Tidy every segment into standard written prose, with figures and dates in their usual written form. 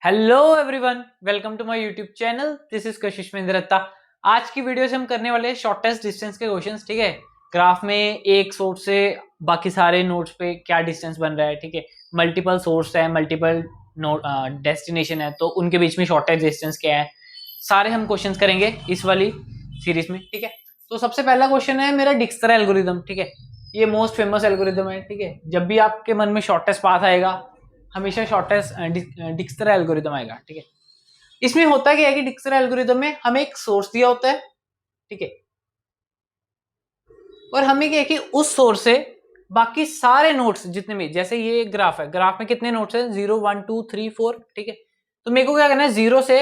Hello everyone, welcome to my YouTube channel. This is Kashish Mahendra Dutta. आज की video से हम करने वाले शॉर्टेस्ट डिस्टेंस के क्वेश्चंस। ठीक है, ग्राफ में एक सोर्स से बाकी सारे नोड्स पे क्या डिस्टेंस बन रहा है। ठीक है, मल्टीपल सोर्स है, मल्टीपल नोड डेस्टिनेशन है, तो उनके बीच में शॉर्टेस्ट डिस्टेंस क्या है, सारे हम क्वेश्चंस करेंगे इस वाली सीरीज में। ठीक है, तो सबसे पहला क्वेश्चन है मेरा डिक्सरा एल्गोरिथम। ठीक है, ये मोस्ट फेमस एल्गोरिथम है। ठीक है, जब भी आपके मन में शॉर्टेस्ट पाथ आएगा हमेशा शॉर्टेस्ट डिक्सरा एल्गोरिथम आएगा। ठीक है, इसमें होता क्या है कि डिक्सरा एल्गोरिथम में हमें एक सोर्स दिया होता है। ठीक है, और हमें क्या है कि उस सोर्स से बाकी सारे नोड्स जितने भी, जैसे ये एक ग्राफ है, ग्राफ में कितने नोड्स हैं, 0 1 2 3 4। ठीक है, तो मेरे को क्या करना है, जीरो से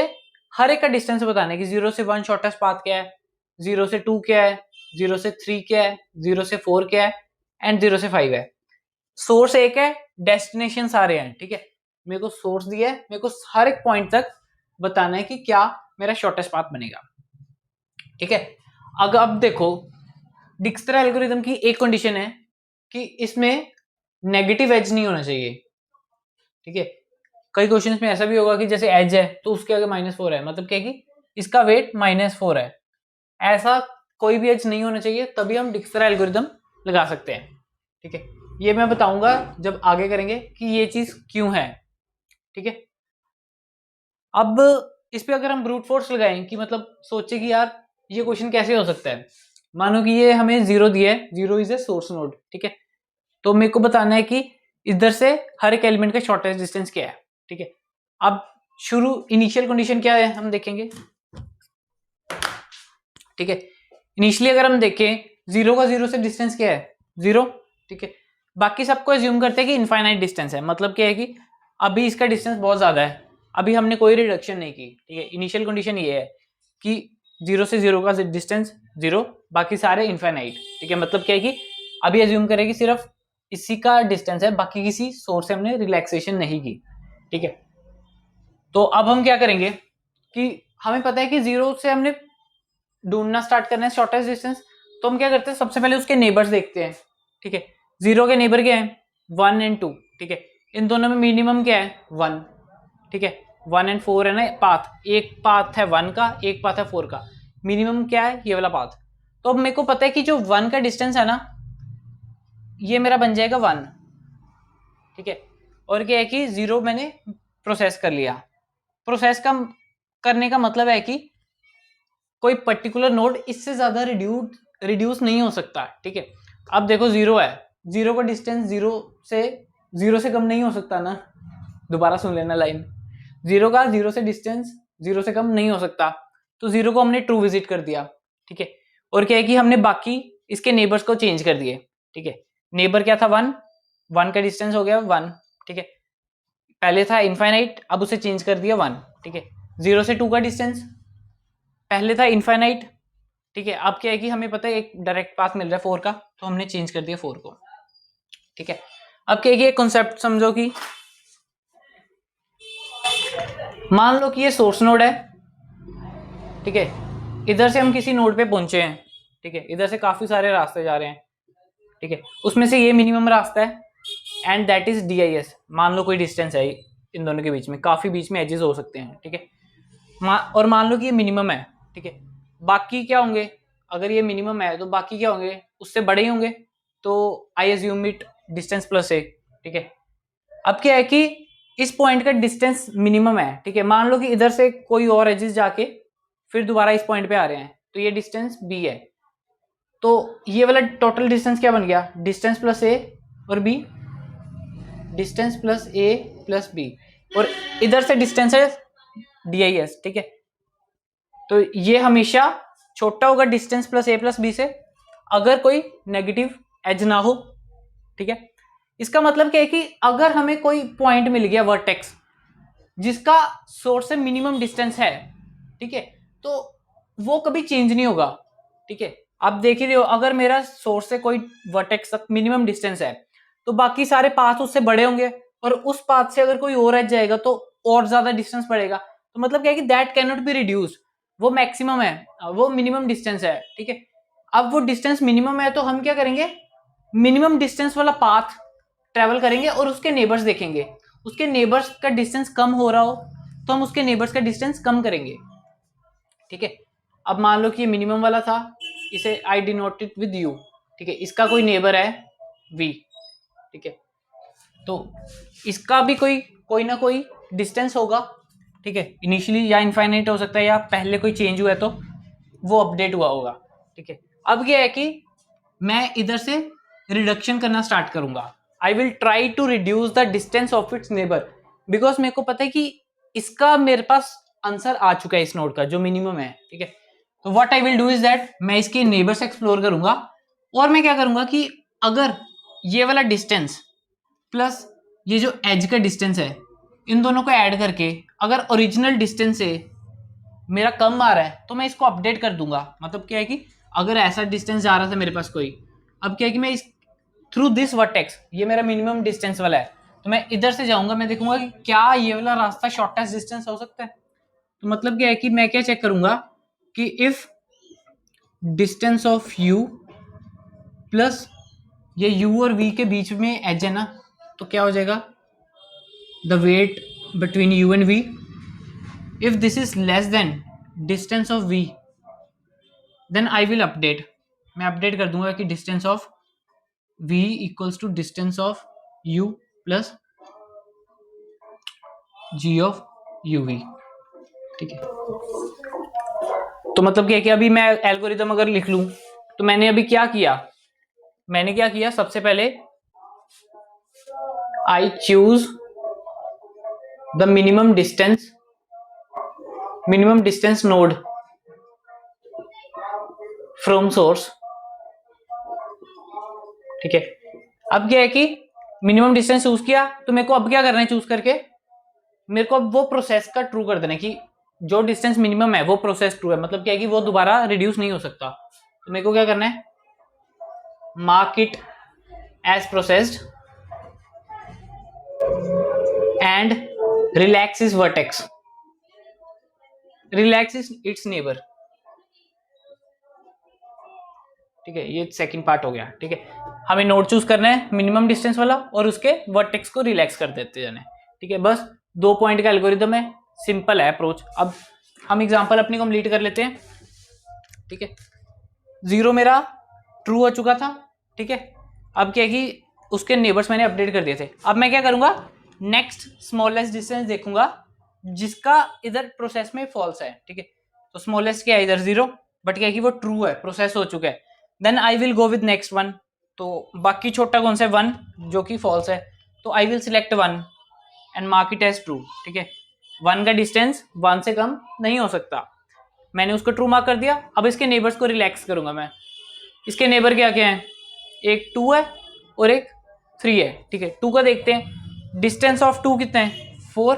हर एक का डिस्टेंस बताना है कि 0 से 1 शॉर्टेस्ट पाथ क्या है, 0 से 2 क्या है, 0 से 3 क्या है, 0 से 4 क्या है, एंड 0 से 5 है। सोर्स एक है, डेस्टिनेशन सारे हैं। ठीक है, मेरे को सोर्स दिया है, मेरे को हर एक पॉइंट तक बताना है कि क्या मेरा शॉर्टेस्ट पाथ बनेगा। ठीक है, अगर अब देखो, डिक्सरा एल्गोरिथम की एक कंडीशन है कि इसमें नेगेटिव एज नहीं होना चाहिए। ठीक है, कई क्वेश्चंस में ऐसा भी होगा कि जैसे एज है तो उसके आगे -4 है, मतलब क्या कि इसका वेट -4 है। ऐसा कोई भी एज नहीं होना चाहिए, तभी हम डिक्सरा एल्गोरिथम लगा सकते हैं। ठीक है, ये मैं बताऊंगा जब आगे करेंगे कि ये चीज क्यों है। ठीक है, अब इस पे अगर हम ब्रूट फोर्स लगाएं कि मतलब सोचे कि यार ये क्वेश्चन कैसे हो सकता है। मानो कि ये हमें 0 दिया है, 0 इज ए सोर्स नोड। ठीक है, तो मेरे को बताना है कि इधर से हर एक एलिमेंट का शॉर्टेस्ट डिस्टेंस क्या है। ठीक है, अब शुरू इनिशियल कंडीशन क्या है हम देखेंगे। ठीक है, इनिशियली अगर हम देखें, 0 से डिस्टेंस क्या है, 0। ठीक है, बाकी सबको एज्यूम करते हैं कि इनफाइनाइट डिस्टेंस है, मतलब क्या है कि अभी इसका डिस्टेंस बहुत ज्यादा है, अभी हमने कोई रिडक्शन नहीं की। ठीक है, इनिशियल कंडीशन ये है कि 0 से 0 का डिस्टेंस 0, बाकी सारे इनफाइनाइट। ठीक है, मतलब क्या है कि अभी एज्यूम करें कि सिर्फ इसी का डिस्टेंस है, बाकी किसी सोर्स से हमने रिलैक्सेशन नहीं की। ठीक है, तो अब हम क्या करेंगे कि हमें पता है कि 0 से हमने ढूंढना स्टार्ट करना है शॉर्टेस्ट डिस्टेंस, तो हम क्या करते हैं, सबसे पहले उसके नेबर्स देखते हैं। ठीक है, 0 के नेबर क्या है, 1 एंड 2। ठीक है, इन दोनों में मिनिमम क्या है, 1। ठीक है, 1 एंड 4 है ना पाथ, एक पाथ है 1 का, एक पाथ है 4 का, मिनिमम क्या है, ये वाला पाथ। तो अब मेरे को पता है कि जो 1 का डिस्टेंस है ना, ये मेरा बन जाएगा 1। ठीक है, और क्या है कि 0 मैंने प्रोसेस कर लिया। प्रोसेस का करने का मतलब है कि कोई पर्टिकुलर नोड इससे ज्यादा रिड्यूस नहीं हो सकता। ठीक है, अब देखो 0 है, 0 का डिस्टेंस 0 से कम नहीं हो सकता ना। दोबारा सुन लेना लाइन, 0 से डिस्टेंस 0 से कम नहीं हो सकता, तो 0 को हमने ट्रू विजिट कर दिया। ठीक है, और क्या है कि हमने बाकी इसके नेबर्स को चेंज कर दिए। ठीक है, नेबर क्या था, 1, 1 का डिस्टेंस हो गया 1। ठीक है, पहले था इनफाइनाइट, अब उसे चेंज कर दिया 1। ठीक है, 0 से 2 का डिस्टेंस पहले था इनफाइनाइट। ठीक है, अब क्या है कि हमें पता है एक डायरेक्ट पाथ मिल रहा है 4 का, तो हमने चेंज कर दिया 4 को। ठीक है, अब क्या है कि एक कॉन्सेप्ट समझो कि मान लो कि ये सोर्स नोड है। ठीक है, इधर से हम किसी नोड पे पहुंचे हैं। ठीक है, इधर से काफी सारे रास्ते जा रहे हैं। ठीक है, उसमें से ये मिनिमम रास्ता है, एंड दैट इज DIS। मान लो कोई डिस्टेंस है इन दोनों के बीच में, काफी बीच में एजेस हो सकते हैं। ठीक है, और मान लो कि ये मिनिमम है। ठीक है, बाकी क्या होंगे, अगर ये मिनिमम है तो बाकी क्या होंगे, उससे बड़े ही होंगे, तो I assume it distance plus a. ठीक है, अब क्या है कि इस पॉइंट का डिस्टेंस मिनिमम है। ठीक है, मान लो कि इधर से कोई और एजेस जाके फिर दोबारा इस पॉइंट पे आ रहे हैं, तो ये डिस्टेंस b है। तो ये वाला टोटल डिस्टेंस क्या बन गया, डिस्टेंस प्लस ए और b, डिस्टेंस प्लस ए प्लस b, और इधर से डिस्टेंस है DIS। ठीक है, तो ये हमेशा छोटा होगा डिस्टेंस प्लस ए प्लस बी से, अगर कोई नेगेटिव एज ना हो। ठीक है, इसका मतलब क्या है कि अगर हमें कोई पॉइंट मिल गया वर्टेक्स जिसका सोर्स से मिनिमम डिस्टेंस है, ठीक है, तो वो कभी चेंज नहीं होगा। ठीक है, आप देख ही रहे हो, अगर मेरा सोर्स से कोई वर्टेक्स तक मिनिमम डिस्टेंस है, तो बाकी सारे पाथ उससे बड़े होंगे, और उस पाथ से अगर कोई और एज जाएगा तो और ज्यादा डिस्टेंस पड़ेगा। तो मतलब क्या है कि that can not be reduce, वो मैक्सिमम है, वो मिनिमम डिस्टेंस है। ठीक है, अब वो डिस्टेंस मिनिमम है, तो हम क्या करेंगे, मिनिमम डिस्टेंस वाला पाथ ट्रेवल करेंगे और उसके नेबर्स देखेंगे, उसके नेबर्स का डिस्टेंस कम हो रहा हो तो हम उसके नेबर्स का डिस्टेंस कम करेंगे, ठीक है। अब मान लो कि ये मिनिमम वाला था, इसे आई डिनोटेड विद यू, ठीक है। इसका कोई नेबर है v, ठीक है। तो इसका भी कोई ना कोई डिस्टेंस होगा, ठीक है। इनिशियली या इनफाइनाइट हो सकता है, या पहले कोई चेंज हुआ है तो वो अपडेट हुआ होगा, ठीक है। अब क्या है कि मैं इधर से रिडक्शन करना स्टार्ट करूंगा। I will try to reduce the distance of its neighbour, because मेरे को पता है कि इसका मेरे पास आंसर आ चुका है इस नोड का जो मिनिमम है, ठीक है। तो what I will do is that मैं इसके नेबर्स एक्सप्लोर करूंगा, और मैं क्या करूंगा कि अगर ये वाला डिस्टेंस प्लस ये जो एज का डिस्टेंस है, इन दोनों को ऐड करके अगर ओरिजिनल डिस्टेंस से मेरा कम आ रहा है तो मैं इसको अपडेट कर दूंगा। मतलब क्या है कि अगर ऐसा डिस्टेंस जा रहा था मेरे पास कोई, अब क्या है कि मैं इस थ्रू दिस वर्टेक्स, ये मेरा मिनिमम डिस्टेंस वाला है, तो मैं इधर से जाऊंगा, मैं देखूंगा कि क्या ये वाला रास्ता शॉर्टेस्ट डिस्टेंस हो सकता है। तो मतलब क्या है कि मैं क्या चेक करूंगा कि if distance of you plus ये u और v के बीच में एज है ना, तो क्या हो जाएगा the weight between u and v, if this is less than distance of v then I will update, मैं अपडेट कर दूंगा कि distance of v equals to distance of u plus g of uv, ठीक है। तो मतलब क्या है कि अभी मैं एल्गोरिदम अगर लिख लूं, तो मैंने अभी क्या किया, सबसे पहले I choose the minimum distance node from source, ठीक है। अब क्या है कि मिनिमम डिस्टेंस चूज किया, तो मेरे को अब क्या करना है, चूज करके मेरे को अब वो प्रोसेस का ट्रू कर देना है कि जो डिस्टेंस मिनिमम है वो प्रोसेस ट्रू है। मतलब क्या है कि वो दोबारा रिड्यूस नहीं हो सकता। तो मेरे को क्या करना है, mark it as processed and relax is vertex, relax is its neighbour, ठीक है। ये सेकंड पार्ट हो गया, ठीक है। हमें नोड चूज करना है मिनिमम डिस्टेंस वाला और उसके वर्टेक्स को रिलैक्स कर देते जाने, ठीक है। बस 2 पॉइंट का एल्गोरिदम है, सिंपल है अप्रोच। अब हम एग्जांपल अपनी कंप्लीट कर लेते हैं, ठीक है। 0 मेरा ट्रू हो चुका था, ठीक है। अब क्या है कि उसके नेबर्स मैंने अपडेट कर दिए थे। अब मैं क्या करूंगा, नेक्स्ट स्मॉलेस्ट डिस्टेंस देखूंगा जिसका इधर प्रोसेस में फॉल्स है, ठीक है। तो स्मॉलेस्ट क्या है इधर 0, बट क्या है कि वो ट्रू है, प्रोसेस हो चुका है। Then I will go with next one, तो बाकी छोटा कौन सा है 1 जो कि फॉल्स है, तो I will select 1 and mark it as true, ठीक है। 1 का डिस्टेंस 1 से कम नहीं हो सकता, मैंने उसको ट्रू मार्क कर दिया। अब इसके नेबर्स को रिलैक्स करूंगा मैं। इसके नेबर क्या क्या है, एक 2 है और एक 3 है, ठीक है। 2 का देखते हैं, डिस्टेंस ऑफ 2 कितना है 4,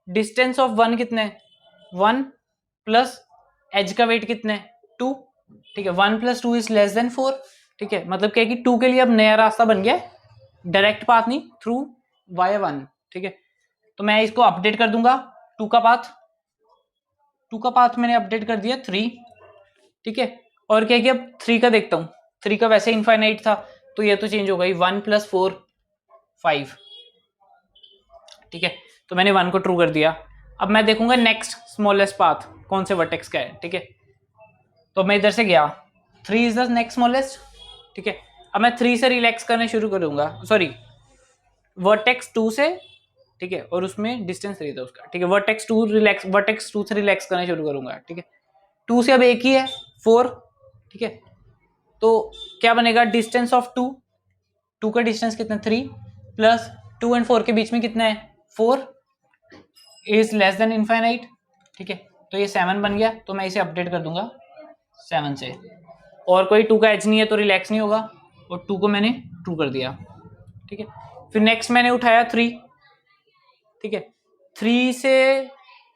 डिस्टेंस ऑफ 1 कितना है 1 प्लस एज का वेट कितना है 2, ठीक है। 1 प्लस 2 इज लेस देन 4, ठीक है। मतलब क्या है कि 2 के लिए अब नया रास्ता बन गया, डायरेक्ट पाथ नहीं, थ्रू वाया 1, ठीक है। तो मैं इसको अपडेट कर दूंगा, 2 का पाथ मैंने अपडेट कर दिया 3, ठीक है। और क्या है कि अब 3 का देखता हूँ, 3 का वैसे इनफाइनाइट था तो ये तो चेंज हो गई, 1 प्लस 4 5, ठीक है। तो मैंने 1 को ट्रू कर दिया। अब मैं देखूंगा नेक्स्ट स्मॉलेस्ट पाथ कौन से वर्टेक्स का है, ठीक है। तो मैं इधर से गया, 3 इज द नेक्स्ट स्मॉलेस्ट, ठीक है। अब मैं 3 से रिलैक्स करने शुरू करूंगा, सॉरी वर्टेक्स 2 से, ठीक है। और उसमें डिस्टेंस 3 था उसका, ठीक है। वर्टेक्स 2 से रिलैक्स करना शुरू करूंगा, ठीक है। 2 से अब एक ही है 4, ठीक है। तो क्या बनेगा, डिस्टेंस ऑफ 2 का डिस्टेंस कितना 3 प्लस 2 एंड 4 के बीच में कितना है 4 इज लेस देन इनफाइनाइट, ठीक है। तो ये 7 बन गया, तो मैं इसे अपडेट कर दूंगा 7 से। और कोई 2 का एज नहीं है तो रिलैक्स नहीं होगा, और 2 को मैंने ट्रू कर दिया, ठीक है। फिर नेक्स्ट मैंने उठाया 3, ठीक है। 3 से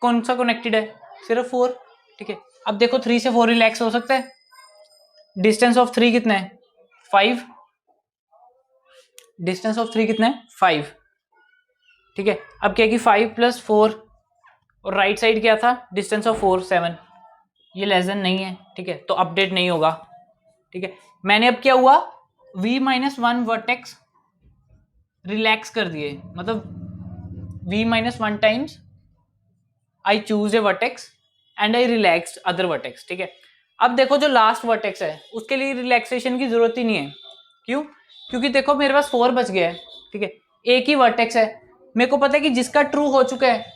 कौन सा कनेक्टेड है, सिर्फ 4, ठीक है। अब देखो 3 से 4 रिलैक्स हो सकता है, डिस्टेंस ऑफ 3 कितना है 5, डिस्टेंस ऑफ 3 कितना है 5, ठीक है। अब क्या कि 5 प्लस 4 और राइट साइड क्या था, डिस्टेंस ऑफ 4 7, ये लेस देन नहीं है, ठीक है। तो अपडेट नहीं होगा, ठीक है। मैंने अब क्या हुआ, v-1 वर्टेक्स रिलैक्स कर दिए, मतलब v-1 times I choose a vertex and I relax other vertex, ठीक है। अब देखो जो लास्ट वर्टेक्स है उसके लिए रिलैक्सेशन की जरूरत ही नहीं है। क्यों? क्योंकि देखो मेरे पास 4 बच गया है, ठीक है, एक ही वर्टेक्स है, मेरे को पता है कि जिसका ट्रू हो चुका है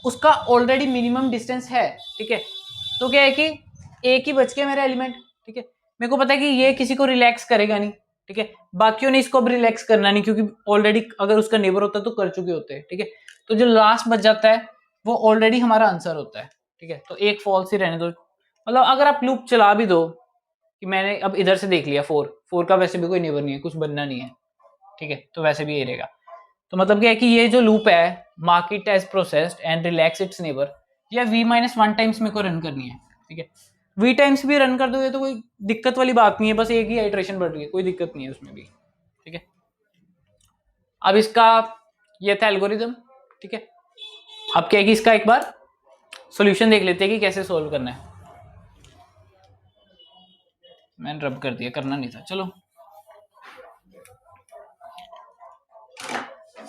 उसका ऑलरेडी मिनिमम डिस्टेंस है, ठीक है। तो क्या है कि एक ही बच गया मेरा एलिमेंट, ठीक है। मेरे को पता है कि ये किसी को रिलैक्स करेगा नहीं, ठीक है, बाकियों ने इसको अब रिलैक्स करना नहीं, क्योंकि ऑलरेडी अगर उसका नेबर होता है तो कर चुके होते हैं, ठीक है। तो जो लास्ट बच जाता है वो ऑलरेडी हमारा आंसर होता है, ठीक है। तो एक फॉल्स ही रहने दो, मतलब अगर आप लूप चला भी दो कि मैंने अब इधर से देख लिया 4 का वैसे भी कोई नेबर नहीं है, कुछ बनना नहीं है, ठीक है, तो वैसे भी ये रहेगा। तो मतलब क्या है कि ये जो लूप है mark it as processed and relax its neighbour, या v-1 टाइम्स मेरे को रन करनी है, ठीक है। v टाइम्स भी रन कर दोगे तो कोई दिक्कत वाली बात नहीं है, बस एक ही आइट्रेशन बढ़ रही है, कोई दिक्कत नहीं है उसमें भी, ठीक है। अब इसका ये था एल्गोरिदम, ठीक है। अब क्या है कि इसका एक बार सॉल्यूशन देख लेते हैं कि कैसे सोल्व करना है। मैंने रब कर दिया, करना नहीं था, चलो।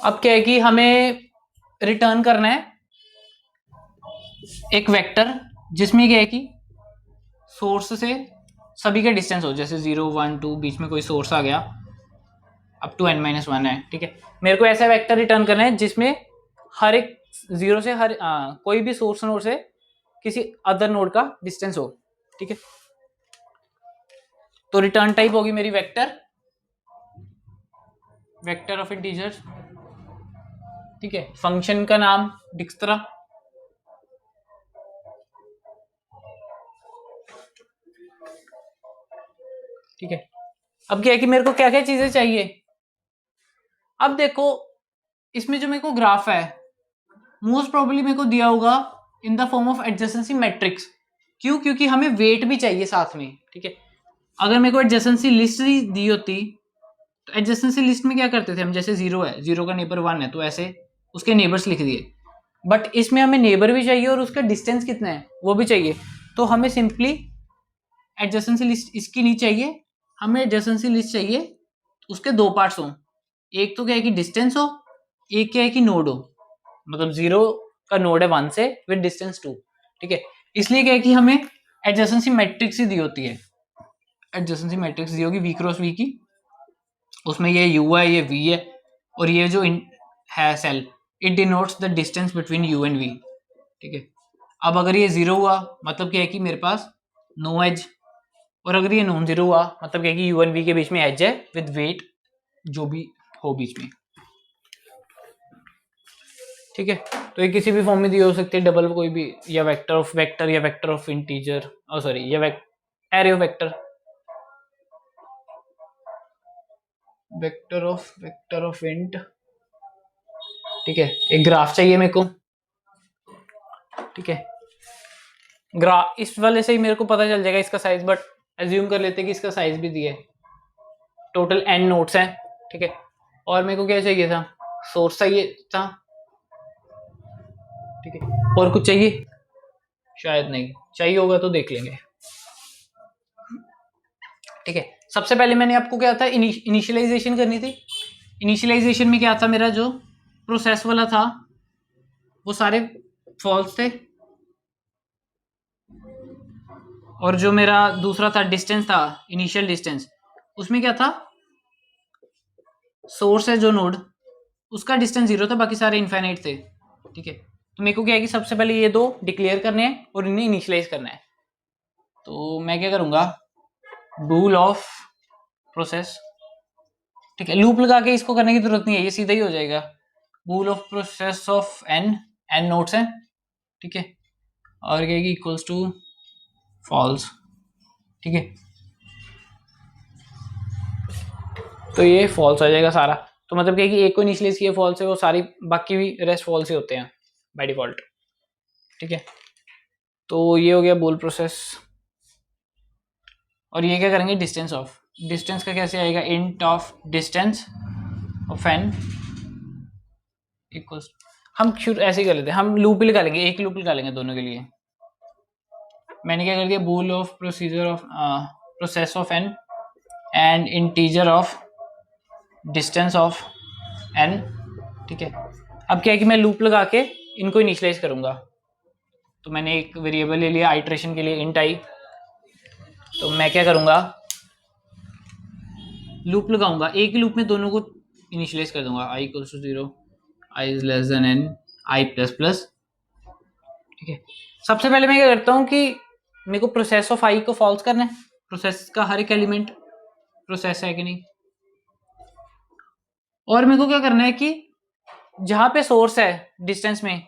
अब क्या है कि हमें रिटर्न करना है एक वेक्टर जिसमें क्या है कि सोर्स से सभी का डिस्टेंस हो, जैसे 0 1 2 बीच में कोई सोर्स आ गया अप टू n-1 है, ठीक है। मेरे को ऐसा वेक्टर रिटर्न करना है जिसमें हर एक जीरो से कोई भी सोर्स नोड से किसी अदर नोड का डिस्टेंस हो, ठीक है। तो रिटर्न टाइप होगी मेरी वेक्टर ऑफ इंटीजर्स, ठीक है। फंक्शन का नाम डिक्स्ट्रा, ठीक है। अब क्या है कि मेरे को क्या क्या चीजें चाहिए। अब देखो इसमें जो मेरे को ग्राफ है मोस्ट प्रोबेबली मेरे को दिया होगा in the form of adjacency matrix. क्यों? क्योंकि हमें वेट भी चाहिए साथ में, ठीक है। अगर मेरे को एडजेसेंसी लिस्ट दी होती तो एडजेसेंसी लिस्ट में क्या करते थे हम, जैसे 0 है, 0 का नेबर 1 है, तो ऐसे उसके नेबर्स लिख दिए। बट इसमें हमें नेबर भी चाहिए और उसका डिस्टेंस कितना है वो भी चाहिए, तो हमें सिंपली एडजेसेंसी लिस्ट इसकी नहीं चाहिए, हमें एडजेसेंसी लिस्ट चाहिए उसके 2 पार्ट्स हों। एक तो क्या है कि डिस्टेंस हो, एक क्या है कि नोड हो, मतलब 0 का नोड है 1 से विद डिस्टेंस 2, ठीक है। इसलिए क्या है कि हमें एडजेसेंसी मैट्रिक्स ही दी होती है, एडजेसेंसी मैट्रिक्स दी होगी v क्रॉस v की, उसमें ये u है, ये v है, और ये जो है cell it denotes the distance between u and v, ठीक है। अब अगर ये 0 हुआ मतलब क्या है कि मेरे पास नो एज, और अगर ये नॉन 0 हुआ मतलब क्या है कि u एंड v के बीच में एज है विद वेट जो भी हो बीच में, ठीक है। तो ये किसी भी फॉर्म में दी हो सकती है, डबल कोई भी, या वेक्टर ऑफ वेक्टर, या वेक्टर ऑफ इंटीजर, सॉरी या array of vector of int, ठीक है। एक ग्राफ चाहिए मेरे को, ठीक है। ग्राफ इस वाले से ही मेरे को पता चल जाएगा इसका साइज, बट एज्यूम कर लेते हैं कि इसका साइज भी दिया है, टोटल n नोट्स हैं, ठीक है। और मेरे को क्या चाहिए था, सोर्स चाहिए था, ठीक है। और कुछ चाहिए? शायद नहीं चाहिए, होगा तो देख लेंगे, ठीक है। सबसे पहले मैंने आपको क्या था इनिशियलाइजेशन करनी थी। इनिशियलाइजेशन में क्या था, मेरा जो प्रोसेस वाला था वो सारे फॉल्स थे, और जो मेरा दूसरा था डिस्टेंस था, इनिशियल डिस्टेंस, उसमें क्या था, सोर्स है जो नोड उसका डिस्टेंस 0 था, बाकी सारे इनफाइनाइट थे, ठीक है। तो मेरे को क्या है कि सबसे पहले ये 2 डिक्लेयर करने हैं और इन्हें इनिशियलाइज करना है। तो मैं क्या करूंगा, रूल ऑफ प्रोसेस, ठीक है। लूप लगा के इसको करने की जरूरत नहीं है, ये सीधा ही हो जाएगा। Rule of process of n nodes हैं, ठीक है, और क्या इक्वल्स टू फॉल्स, ठीक है। तो ये फॉल्स आ जाएगा सारा, तो मतलब क्या है कि एक को इनिशियलाइज किया फॉल्स है, वो सारी बाकी भी रेस्ट फॉल्स ही होते हैं बाय डिफॉल्ट, ठीक है। तो ये हो गया बूल प्रोसेस, और ये क्या करेंगे, डिस्टेंस ऑफ, डिस्टेंस का कैसे आएगा, int of distance of n equals, हम शुरू ऐसे ही कर लेते हैं, हम लूप ही लगा लेंगे, एक लूप लगा लेंगे दोनों के लिए। मैंने क्या कर दिया, bool of procedure of process of n and integer of distance of n, ठीक है। अब क्या है कि मैं लूप लगा के इनको इनिशियलाइज करूंगा, तो मैंने एक वेरिएबल ले लिया आइट्रेशन के लिए इंट आई। तो मैं क्या करूँगा, लूप लगाऊंगा, एक ही लूप में दोनों को इनिशियलाइज कर दूंगा। I equals to 0, I is less than n, i plus plus. ठीक है, सबसे पहले मैं क्या करता हूँ कि मेरे को प्रोसेस ऑफ आई को फॉल्स करना है। प्रोसेस का हर एक एलिमेंट प्रोसेस है कि नहीं, और मेरे को क्या करना है कि जहां पे सोर्स है डिस्टेंस में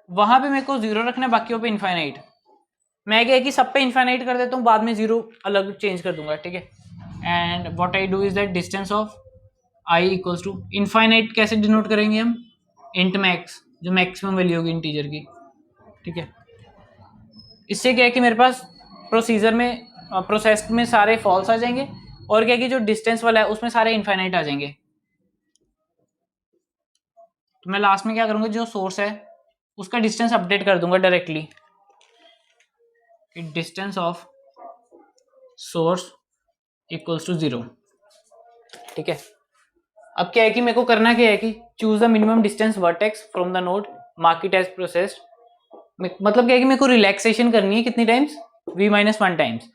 वहां पे मेरे को 0 रखना है, बाकियों पे इनफाइनाइट। मैं क्या है कि सब पे इनफाइनाइट कर देता हूँ, बाद में 0 अलग चेंज कर दूंगा। ठीक है, and what I do is that distance of I equals to infinite कैसे डिनोट करेंगे हम, इंट मैक्स, जो मैक्सिमम वैल्यू होगी इंटीजर की। ठीक है, इससे क्या है कि मेरे पास प्रोसीजर में प्रोसेस में सारे फॉल्स आ जाएंगे, और क्या है कि जो डिस्टेंस वाला है उसमें सारे इनफाइनाइट आ जाएंगे। तो मैं लास्ट में क्या करूंगा, जो सोर्स है उसका डिस्टेंस अपडेट कर दूंगा directly, distance of source equals to 0। ठीक है, अब क्या है कि मेरे को करना क्या है कि choose the minimum distance vertex from the node, mark it as processed. मतलब क्या है कि मेरे को रिलैक्सेशन करनी है कितनी टाइम्स, v-1 टाइम्स।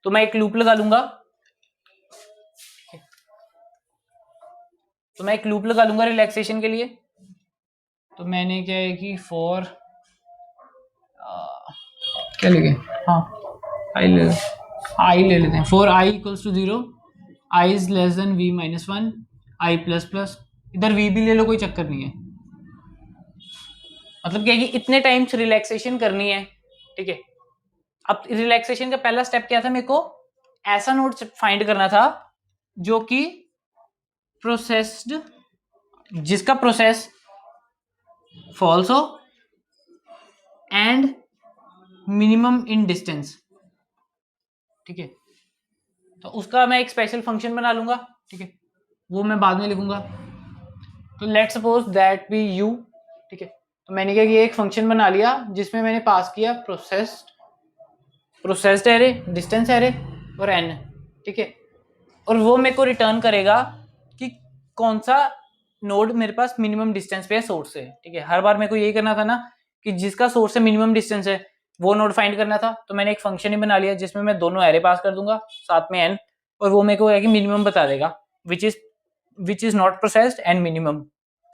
तो मैं एक लूप लगा लूंगा, रिलैक्सेशन के लिए। तो मैंने क्या है कि फॉर क्या लिखे, हाँ आई ले लेते हैं। For I equals to 0, I is less than v-1, I plus plus, इधर v भी ले लो, कोई चक्कर नहीं है। मतलब क्या है कि इतने टाइम्स रिलैक्सेशन करनी है। ठीक है, अब रिलैक्सेशन का पहला स्टेप क्या था, मेरे को ऐसा नोड फाइंड करना था जो कि प्रोसेस्ड, जिसका प्रोसेस फॉल्स हो एंड मिनिमम इन डिस्टेंस। ठीक है, तो उसका मैं एक स्पेशल फंक्शन बना लूंगा। ठीक है, वो मैं बाद में लिखूंगा। तो let's suppose that be u. ठीक है, तो मैंने क्या किया, एक फंक्शन बना लिया जिसमें मैंने पास किया प्रोसेस्ड एरे, डिस्टेंस एरे और एन। ठीक है, और वो मेरे को रिटर्न करेगा कि कौन सा नोड मेरे पास मिनिमम डिस्टेंस पे है सोर्स से। ठीक है, हर बार मेरे को यही करना था ना कि जिसका सोर्स से मिनिमम डिस्टेंस है वो नोड फाइंड करना था। तो मैंने एक फंक्शन ही बना लिया जिसमें मैं दोनों एरे पास कर दूंगा साथ में एन, और वो मेरे को है कि मिनिमम बता देगा which is not processed and minimum.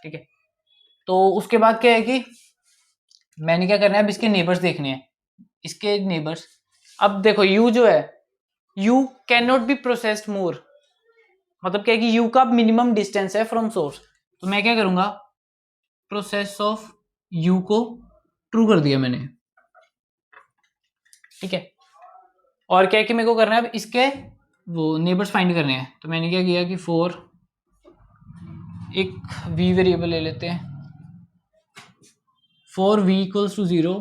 ठीक है, तो उसके बाद क्या है कि मैंने क्या करना है, अब इसके नेबर्स देखने हैं, इसके नेबर्स। अब देखो यू जो है, u can not be processed more, मतलब क्या है कि यू का मिनिमम डिस्टेंस है फ्रॉम सोर्स। तो मैं क्या करूंगा, प्रोसेस ऑफ यू को ट्रू कर दिया मैंने। ठीक है, और क्या है कि मेरे को करना है अब इसके वो नेबर्स फाइंड करने हैं। तो मैंने क्या किया कि फॉर एक v वेरिएबल ले लेते हैं, for v equals to 0,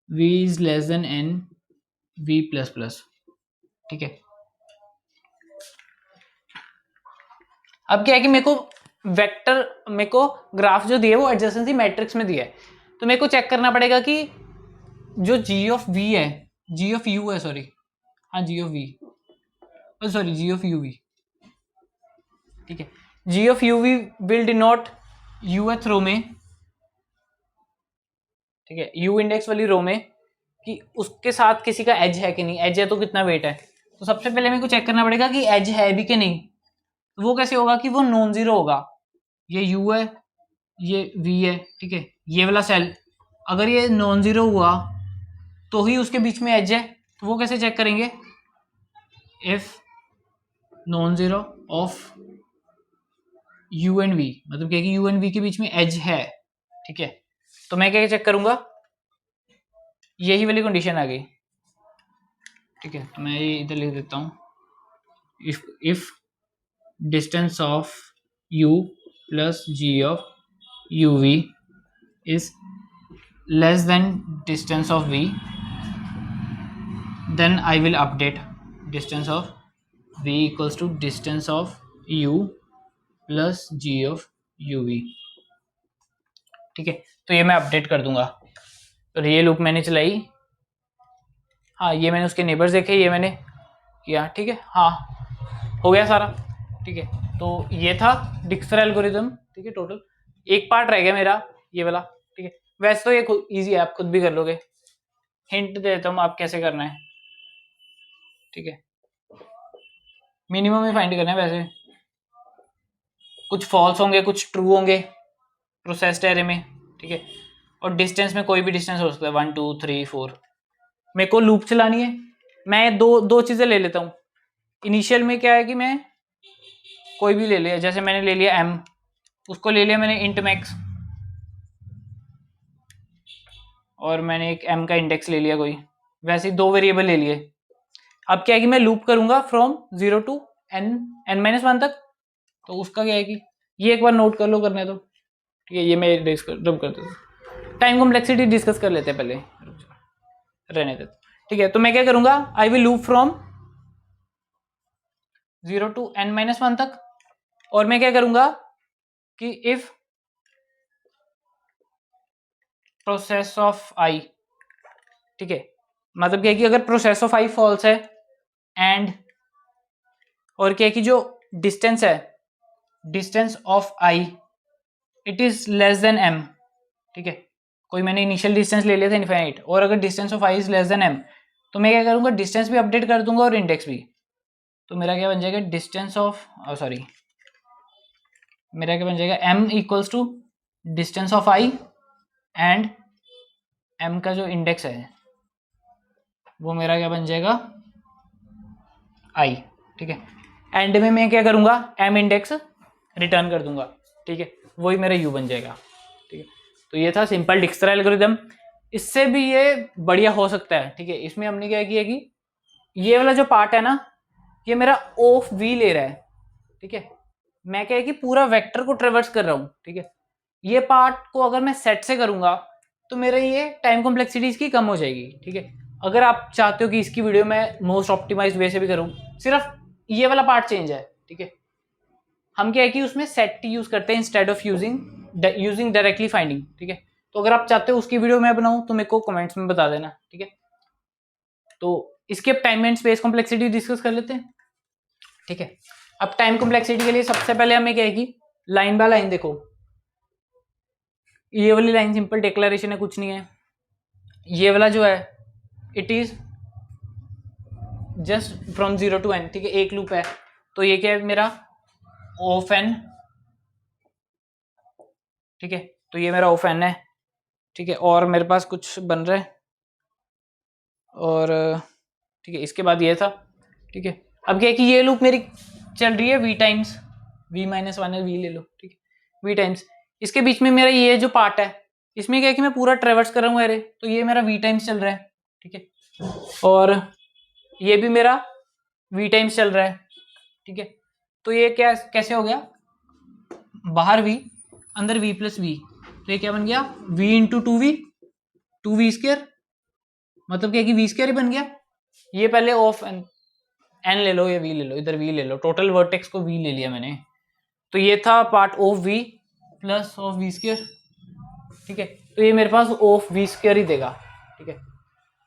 v is less than n, v plus plus. ठीक है, अब क्या है कि मेरे को वेक्टर, मेरे को ग्राफ जो दिया है वो एडजेसेंसी मैट्रिक्स में दिया है। तो मेरे को चेक करना पड़ेगा कि जो g ऑफ v है, g ऑफ u है, सॉरी, हाँ g of v, sorry g of uv। ठीक है, g of uv will denote youth row में। ठीक है, u इंडेक्स वाली रो में कि उसके साथ किसी का एज है कि नहीं, एज है तो कितना वेट है। तो सबसे पहले मेरे को चेक करना पड़ेगा कि एज है भी कि नहीं। तो वो कैसे होगा कि वो नॉन जीरो होगा, ये u है, ये v है। ठीक है, ये वाला सेल अगर ये नॉन जीरो हुआ तो ही उसके बीच में एज है। तो वो कैसे चेक करेंगे, if non zero of u and v, मतलब क्या कि u एंड v के बीच में एज है। ठीक है, तो मैं क्या चेक करूंगा, यही वाली कंडीशन आ गई। ठीक है, तो मैं ये इधर लिख देता हूँ, if distance of u plus g of uv is less than distance of v, then I will update distance of v equals to distance of u plus g of uv। ठीक है, तो ये मैं अपडेट कर दूंगा। तो ये loop मैंने चलाई, हाँ ये मैंने उसके नेबर्स देखे, ये मैंने किया। ठीक है, हाँ हो गया सारा। ठीक है, तो ये था डिक्सर एल्गोरिथम। ठीक है, टोटल एक पार्ट रह गया मेरा, ये वाला। ठीक है, वैसे तो ये इजी है, आप खुद भी कर लोगे। हिंट देता हूँ आप कैसे करना है, ठीक है। मिनिमम ही फाइंड करना है, वैसे कुछ फॉल्स होंगे कुछ ट्रू होंगे प्रोसेस्ड एरे में, ठीक है। और डिस्टेंस में कोई भी डिस्टेंस हो सकता है 1 2 3 4। मेरे को लूप चलानी है, मैं दो चीजें ले लेता हूँ। इनिशियल में क्या है कि मैं कोई भी ले लिया, जैसे मैंने ले लिया m, उसको ले लिया मैंने इंट मैक्स, और मैंने एक m का इंडेक्स ले लिया कोई, वैसे ही 2 वेरिएबल ले लिए। अब क्या है कि मैं लूप करूंगा फ्रॉम 0 टू n-1 तक। तो उसका क्या है कि ये एक बार नोट कर लो, करने दो, ठीक है। ये मैं रब कर देता हूँ, टाइम कॉम्प्लेक्सिटी डिस्कस कर लेते हैं पहले, रहने देते, ठीक है। तो मैं क्या करूंगा, I will loop from 0 to n-1 तक, और मैं क्या करूंगा कि इफ प्रोसेस ऑफ आई, ठीक है, मतलब क्या है कि अगर प्रोसेस ऑफ आई फॉल्स है एंड, और क्या है कि जो डिस्टेंस है, distance of I it is less then m, ठीक है। कोई मैंने इनिशियल डिस्टेंस ले लिया था इनफाइनाइट, और अगर distance of I is less then m, तो मैं क्या करूंगा, डिस्टेंस भी अपडेट कर दूंगा और इंडेक्स भी। तो मेरा क्या बन जाएगा, डिस्टेंस ऑफ सॉरी मेरा क्या बन जाएगा, m equals to distance of I and m का जो इंडेक्स है वो मेरा क्या बन जाएगा, i, ठीक है। एंड में मैं क्या करूंगा, m इंडेक्स रिटर्न कर दूंगा, ठीक है, वही मेरा u बन जाएगा, ठीक है। तो ये था सिंपल डिक्सरा एल्गोरिथम। इससे भी ये बढ़िया हो सकता है, ठीक है। इसमें हमने क्या किया कि ये वाला जो पार्ट है ना, ये मेरा ऑफ v ले रहा है, ठीक है। मैं क्या है कि पूरा वेक्टर को ट्रेवर्स कर रहा हूँ, ठीक है। ये पार्ट को अगर मैं सेट से करूंगा तो मेरा ये टाइम कॉम्प्लेक्सिटी इसकी कम हो जाएगी, ठीक है। अगर आप चाहते हो कि इसकी वीडियो मैं मोस्ट ऑप्टिमाइज्ड वे से भी करूं, सिर्फ ये वाला पार्ट चेंज है, ठीक है। हम क्या है कि उसमें सेट यूज करते हैं instead of using directly finding, ठीक है। तो अगर आप चाहते हो उसकी वीडियो मैं बनाऊं तो मेरे को कमेंट्स में बता देना, ठीक है। तो इसके अब time and space complexity discuss कर लेते हैं, ठीक है। अब टाइम कॉम्प्लेक्सिटी के लिए सबसे पहले हमें क्या है कि लाइन बाय लाइन देखो, ये वाली लाइन सिंपल डिक्लेरेशन है, कुछ नहीं है। ये वाला जो है it is just from 0 to n, ठीक है, एक लूप है। तो ये क्या है मेरा ऑफ n, ठीक है। तो ये मेरा ऑफ n है, ठीक है। और मेरे पास कुछ बन रहा है, और ठीक है, इसके बाद ये था, ठीक है। अब क्या है कि ये लूप मेरी चल रही है v टाइम्स, v-1 है, v ले लो, ठीक है, v टाइम्स। इसके बीच में मेरा ये जो पार्ट है, इसमें क्या है कि मैं पूरा ट्रेवर्स कर रहा हूँ एरे, तो ये मेरा v टाइम्स चल रहा है, ठीक है। और ये भी मेरा v टाइम्स चल रहा है, ठीक है। तो ये क्या कैसे हो गया, बाहर v अंदर v प्लस v, तो ये क्या बन गया, v इंटू 2v स्क्वायर, मतलब क्या कि v स्क्वायर ही बन गया। ये पहले ऑफ n ले लो, ये v ले लो, इधर v ले लो, टोटल वर्टेक्स को v ले लिया मैंने। तो ये था part of v plus of v square, ठीक है। तो ये मेरे पास ऑफ v स्क्वायर ही देगा, ठीक है।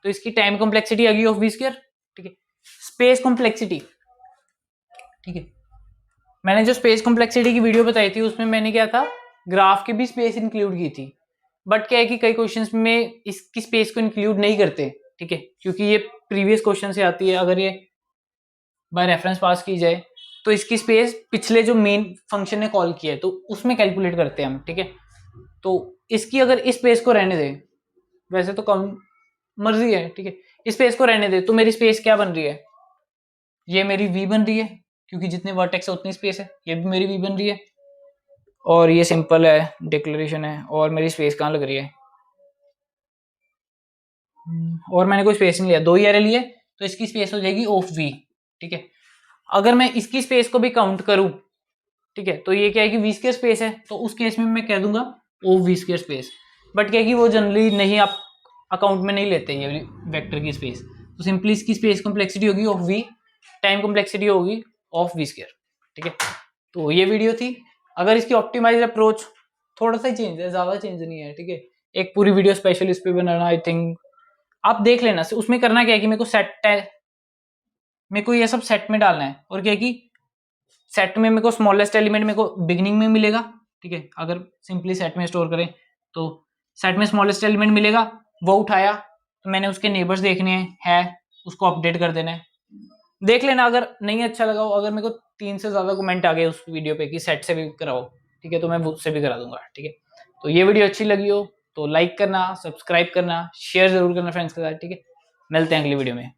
तो इसकी टाइम कॉम्प्लेक्सिटी आ गई ऑफ v स्क्वायर, ठीक है। स्पेस कॉम्प्लेक्सिटी, ठीक है, मैंने जो स्पेस कॉम्प्लेक्सिटी की वीडियो बताई थी उसमें मैंने क्या था, ग्राफ की भी स्पेस इंक्लूड की थी। बट क्या है कि कई क्वेश्चंस में इसकी स्पेस को इंक्लूड नहीं करते, ठीक है, क्योंकि ये प्रीवियस क्वेश्चन से आती है। अगर ये बाय रेफरेंस पास की जाए तो इसकी स्पेस पिछले जो मेन फंक्शन ने कॉल किया है तो उसमें कैलकुलेट करते हैं हम, ठीक है। तो इसकी अगर इस स्पेस को रहने दे, वैसे तो कम मर्जी है, ठीक है, इस स्पेस को रहने दे, तो मेरी स्पेस क्या बन रही है, ये मेरी v बन रही है, क्योंकि जितने वर्टेक्स है उतनी स्पेस है, ये भी मेरी v बन रही है। और ये सिंपल है, डिक्लेरेशन है, और मेरी स्पेस कहाँ लग रही है, और मैंने कोई स्पेस नहीं लिया, 2 ही एरे लिए, तो इसकी स्पेस हो जाएगी ऑफ v, ठीक है। अगर मैं इसकी स्पेस को भी काउंट करूं, ठीक है, तो ये क्या है कि v स्क्वायर स्पेस है, तो उस केस में मैं कह दूंगा of v square space. But क्या है कि वो जनरली नहीं, आप अकाउंट में नहीं लेते ये वेक्टर की स्पेस, तो सिंपली इसकी स्पेस कॉम्प्लेक्सिटी होगी ऑफ v, टाइम कॉम्प्लेक्सिटी होगी ऑफ v स्क्वायर, ठीक है। तो ये वीडियो थी। अगर इसकी ऑप्टिमाइज अप्रोच थोड़ा सा ही चेंज है, ज्यादा चेंज नहीं है, ठीक है। एक पूरी वीडियो स्पेशल इस पे बनाना, आई थिंक आप देख लेना। उसमें करना क्या है कि मेरे को सेट है, मेरे को ये सब सेट में डालना है, और क्या है कि सेट में मेरे को स्मॉलेस्ट एलिमेंट मेरे को बिगिनिंग में मिलेगा, ठीक है। अगर सिंपली सेट में स्टोर करें तो सेट में स्मॉलेस्ट एलिमेंट मिलेगा, वो उठाया तो मैंने उसके नेबर्स देखने हैं, उसको अपडेट कर देना है, देख लेना। अगर नहीं अच्छा लगा हो, अगर मेरे को 3 से ज्यादा कमेंट आ गए उस वीडियो पे कि सेट से भी कराओ, ठीक है, तो मैं उससे भी करा दूंगा, ठीक है। तो ये वीडियो अच्छी लगी हो तो लाइक करना, सब्सक्राइब करना, शेयर जरूर करना फ्रेंड्स के साथ, ठीक है। मिलते हैं अगली वीडियो में।